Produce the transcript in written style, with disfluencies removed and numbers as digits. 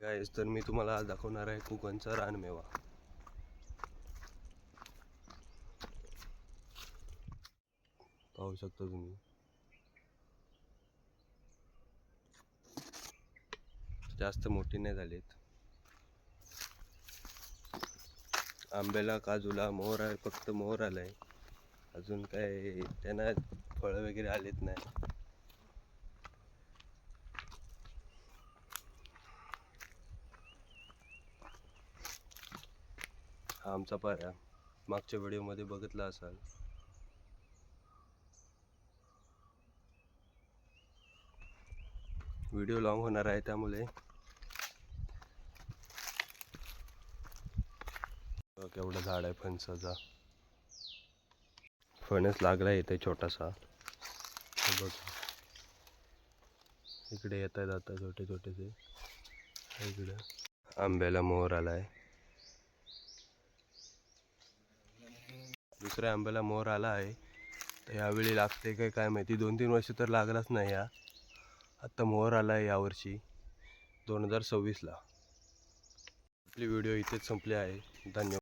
गाईस, तर मी तुम्हाला आज दाखवणार आहे कोकणचा रानमेवा. पाहू शकता तुम्ही. जास्त मोठी नाही झालीत. आंब्याला, काजूला मोहर आहे, फक्त मोहर आलाय. अजून काय त्यांना फळं वगैरे आलेत नाही. हा आमचा पाऱ्या मागच्या व्हिडिओमध्ये बघितला असाल. व्हिडिओ लॉंग होणार आहे त्यामुळे केवढं झाड आहे फणसाचा. फणस लागला इथे छोटासा. बघ इकडे येता जाता छोटे छोटेसे. इकडे आंब्याला मोहर आलाय. दुसऱ्या आंब्याला मोहर आला आहे. तर यावेळी लागते काय माहिती. 2-3 वर्ष तर लागलाच नाही. आत्ता मोहर आला आहे यावर्षी 2026ला. आपली व्हिडिओ इथेच संपली आहे. धन्यवाद.